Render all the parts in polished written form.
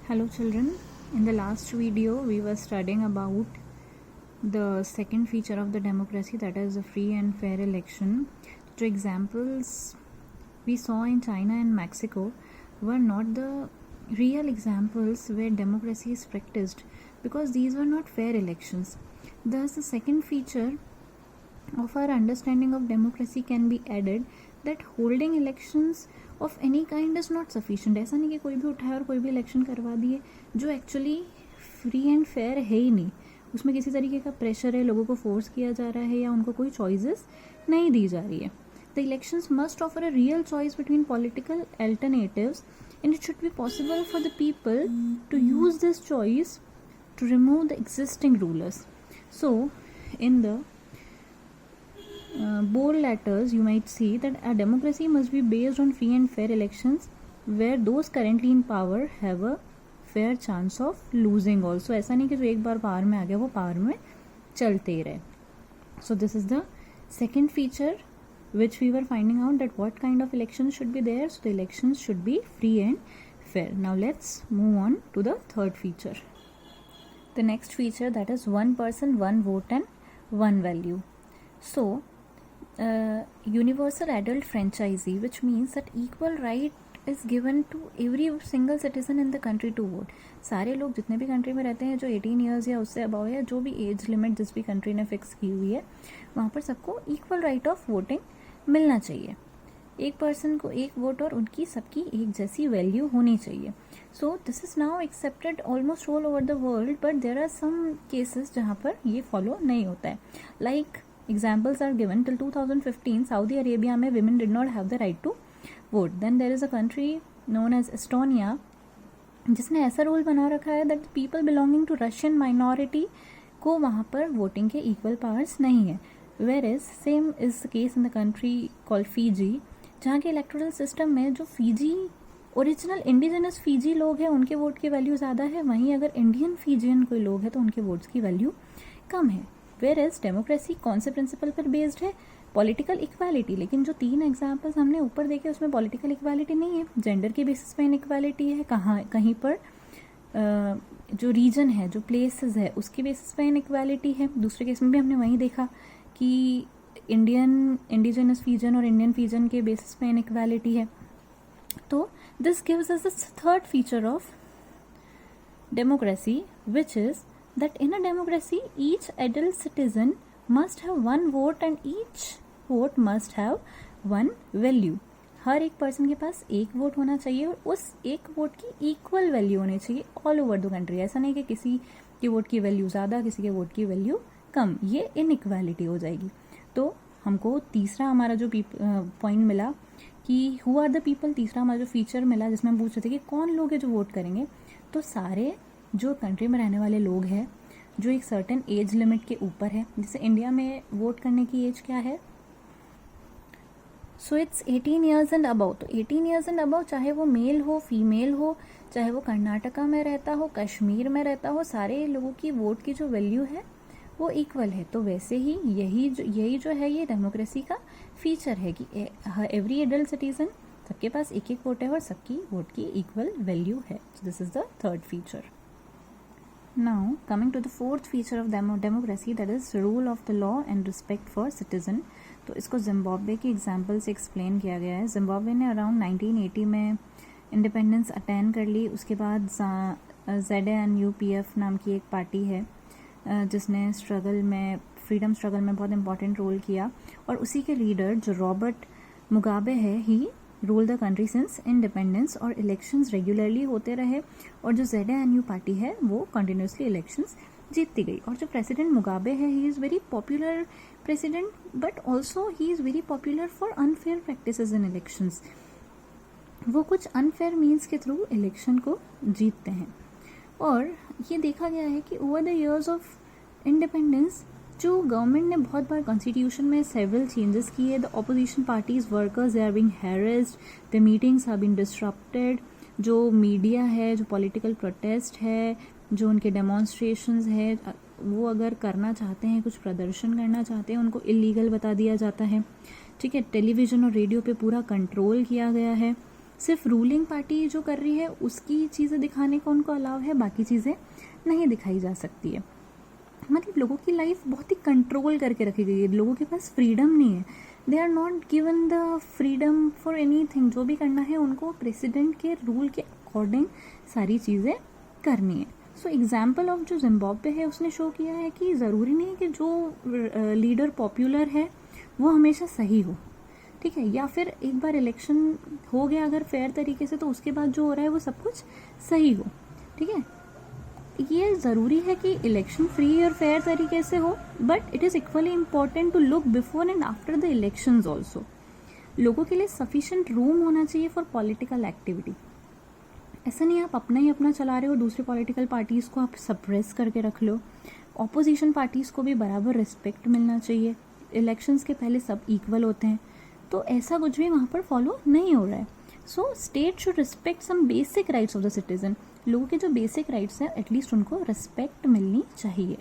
Hello children, in the last video we were studying about the second feature of the democracy, that is a free and fair election. The examples we saw in China and Mexico were not the real examples where democracy is practiced because these were not fair elections. Thus the second feature of our understanding of democracy can be added that holding elections of any kind is not sufficient. ऐसा नहीं कि कोई भी उठाए और कोई भी election करवा दिए जो एक्चुअली फ्री एंड फेयर है ही नहीं. उसमें किसी तरीके का प्रेशर है, लोगों को फोर्स किया जा रहा है या उनको कोई चॉइसेस नहीं दी जा रही है. The elections must offer a real choice between political alternatives and it should be possible for the people to use this choice to remove the existing rulers. So in the bold letters you might see that a democracy must be based on free and fair elections where those currently in power have a fair chance of losing also. ऐसा नहीं कि जो एक बार power में आ गया वो power में चलते ही रहे. So this is the second feature which we were finding out, that what kind of elections should be there. So the elections should be free and fair. Now let's move on to the third feature. The next feature, that is one person, one vote and one value. So universal adult franchisee, which means that equal right is given to every single citizen in the country to vote. सारे लोग जितने भी country में रहते हैं जो 18 years या उससे अबव है, जो भी एज लिमिट जिस भी कंट्री ने फिक्स की हुई है, वहाँ पर सबको इक्वल राइट ऑफ वोटिंग मिलना चाहिए. एक पर्सन को एक वोट और उनकी सबकी एक जैसी वैल्यू होनी चाहिए. So this is now accepted almost all over the world, but there are some cases जहाँ पर ये फॉलो नहीं होता है. Like examples are given. Till 2015 Saudi Arabia में women did not have the right to vote. Then there is a country known as Estonia जिसने ऐसा rule बना रखा है that people belonging to Russian minority को वहाँ पर वोटिंग के इक्वल पावर्स नहीं है. Where is same is the case in the country called Fiji, जहाँ के इलेक्टोरल सिस्टम में जो फीजी ओरिजिनल इंडिजिनस फीजी लोग हैं उनके वोट की वैल्यू ज़्यादा है, वहीं अगर इंडियन फीजियन कोई लोग हैं तो उनके वोट्स की वैल्यू कम है. वेयर एज डेमोक्रेसी कौन से प्रिंसिपल पर बेस्ड है? Political equality. लेकिन जो 3 एग्जाम्पल्स हमने ऊपर देखे उसमें पॉलिटिकल इक्वालिटी नहीं है, जेंडर के बेसिस पे इनइक्वालिटी है, कहीं पर जो रीजन है, जो प्लेसेस है, उसके बेसिस पे इनइक्वालिटी है. दूसरे केस में भी हमने वहीं देखा कि इंडिजिनस फीजन और इंडियन फीजन के बेसिस पे इनइक्वालिटी है. तो this gives us the third feature of democracy, which is that in a democracy each adult citizen must have one vote and each vote must have one value. हर एक person के पास एक vote होना चाहिए और उस एक वोट की equal value होनी चाहिए ऑल ओवर द कंट्री. ऐसा नहीं कि किसी के वोट की वैल्यू ज़्यादा, किसी के वोट की वैल्यू कम, ये इनइक्वालिटी हो जाएगी. तो हमको तीसरा हमारा जो पॉइंट मिला कि हु आर द पीपल, तीसरा हमारा जो फीचर मिला जिसमें हम पूछ रहे थे कि कौन लोग हैं जो वोट करेंगे, तो सारे जो कंट्री में रहने वाले लोग हैं जो एक सर्टेन एज लिमिट के ऊपर है. जैसे इंडिया में वोट करने की एज क्या है? So it's 18 years and above. तो 18 ईयर्स एंड अबव, चाहे वो मेल हो, फीमेल हो, चाहे वो कर्नाटका में रहता हो, कश्मीर में रहता हो, सारे लोगों की वोट की जो वैल्यू है वो इक्वल है. तो वैसे ही यही जो है ये डेमोक्रेसी का फीचर है कि एवरी एडल्ट सिटीजन, सबके पास एक एक वोट है और सबकी वोट की इक्वल वैल्यू है. This is the third feature. Now coming to the fourth feature of democracy, that is rule of the law and respect for citizen. तो इसको जिम्बाब्वे की एग्जाम्पल से एक्सप्लेन किया गया है. जिम्बाब्वे ने अराउंड 1980 में इंडिपेंडेंस अटेन कर ली. उसके बाद ZANU-PF नाम की एक पार्टी है जिसने फ्रीडम स्ट्रगल में बहुत इंपॉर्टेंट रोल किया, और उसी के लीडर जो रॉबर्ट मुगाबे है, he rule the country since independence, और इलेक्शंस रेगुलरली होते रहे, और जो ZANU पार्टी है वो कंटिन्यूसली इलेक्शंस जीतती गई. और जो प्रेसिडेंट मुगाबे है, he is very popular president, but also he is very popular for unfair practices in elections. वो कुछ अनफेयर मीन्स के थ्रू इलेक्शन को जीतते हैं. और ये देखा गया है कि over the years of independence जो गवर्नमेंट ने बहुत बार कॉन्स्टिट्यूशन में सेवरल चेंजेस किए. The opposition parties workers they are being harassed, the meetings are being disrupted. जो मीडिया है, जो पॉलिटिकल प्रोटेस्ट है, जो उनके डेमोन्स्ट्रेशंस है, वो अगर करना चाहते हैं, कुछ प्रदर्शन करना चाहते हैं, उनको इलीगल बता दिया जाता है. ठीक है, टेलीविज़न और रेडियो पे पूरा कंट्रोल किया गया है. सिर्फ रूलिंग पार्टी जो कर रही है उसकी चीज़ें दिखाने का उनको अलाव है, बाकी चीज़ें नहीं दिखाई जा सकती है। मतलब लोगों की लाइफ बहुत ही कंट्रोल करके रखी गई है, लोगों के पास फ्रीडम नहीं है, they are not given the freedom for anything. जो भी करना है उनको प्रेसिडेंट के रूल के अकॉर्डिंग सारी चीज़ें करनी है। सो एग्जाम्पल ऑफ जो जिम्बाब्वे है उसने शो किया है कि ज़रूरी नहीं है कि जो लीडर पॉपुलर है वो हमेशा सही हो, ठीक है, या फिर एक बार इलेक्शन हो गया अगर फेयर तरीके से तो उसके बाद जो हो रहा है वो सब कुछ सही हो, ठीक है। ये ज़रूरी है कि इलेक्शन फ्री और फेयर तरीके से हो, but it is equally important to look before and after the elections also. लोगों के लिए सफिशेंट रूम होना चाहिए फॉर पॉलिटिकल एक्टिविटी। ऐसा नहीं आप अपना ही अपना चला रहे हो, दूसरी पॉलिटिकल पार्टीज़ को आप सप्रेस करके रख लो। ऑपोजिशन पार्टीज़ को भी बराबर रिस्पेक्ट मिलना चाहिए। इलेक्शंस के पहले सब इक्वल होते हैं, तो ऐसा कुछ भी वहाँ पर फॉलो नहीं हो रहा है। So state should respect some basic rights of the citizen. लोगों के जो बेसिक राइट्स हैं एटलीस्ट उनको रिस्पेक्ट मिलनी चाहिए।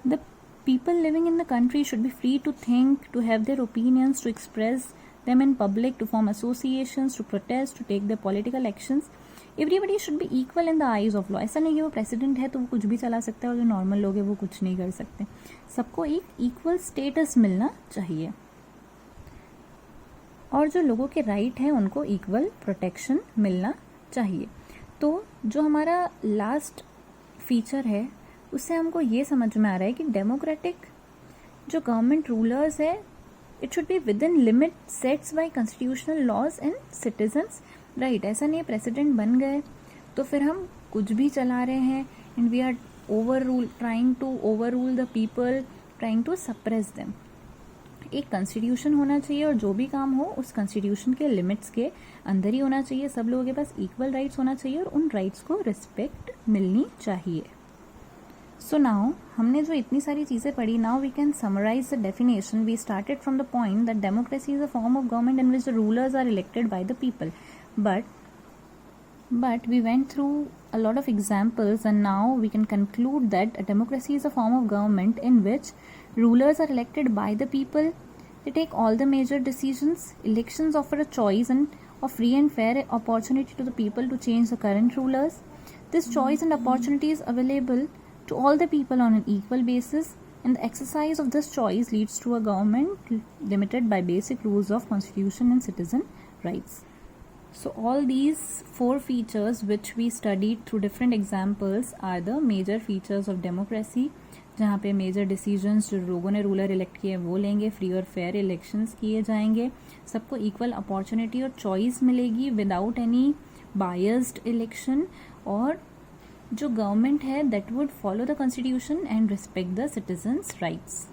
The people living in the country should be free to think, to have their opinions, to express them in public, to form associations, to protest, to take their political actions. Everybody should be equal in the eyes of law. ऐसा नहीं कि वो president है तो वो कुछ भी चला सकता है और जो नॉर्मल लोग हैं वो कुछ नहीं कर सकते। सबको एक इक्वल स्टेटस मिलना चाहिए और जो लोगों के राइट है उनको इक्वल प्रोटेक्शन मिलना चाहिए। तो जो हमारा लास्ट फीचर है उससे हमको ये समझ में आ रहा है कि डेमोक्रेटिक जो गवर्नमेंट रूलर्स है it should be within limit sets by constitutional laws and citizens right. ऐसा नहीं है प्रेसिडेंट बन गए तो फिर हम कुछ भी चला रहे हैं and we are trying to overrule the people, trying to suppress them. एक कॉन्स्टिट्यूशन होना चाहिए और जो भी काम हो उस कॉन्स्टिट्यूशन के लिमिट्स के अंदर ही होना चाहिए। सब लोगों के पास इक्वल राइट्स होना चाहिए और उन राइट्स को रिस्पेक्ट मिलनी चाहिए। सो नाउ हमने जो इतनी सारी चीज़ें पढ़ी, now we can summarise the definition. We started from the point that democracy is a form of government in which the rulers are elected by the people, but we went through a lot of examples and now we can conclude that a democracy is a form of government in which rulers are elected by the people. They take all the major decisions. Elections offer a choice and a free and fair opportunity to the people to change the current rulers. This choice and opportunity is available to all the people on an equal basis, and the exercise of this choice leads to a government limited by basic rules of constitution and citizen rights. So all these 4 features which we studied through different examples are the major features of democracy, जहाँ पे major decisions जो लोगों ने ruler elect किए वो लेंगे, free और fair elections किए जाएंगे, सबको इक्वल अपॉर्चुनिटी और चॉइस मिलेगी विदाउट एनी बायस्ड इलेक्शन, और जो गवर्नमेंट है that would follow the constitution and respect the citizens rights.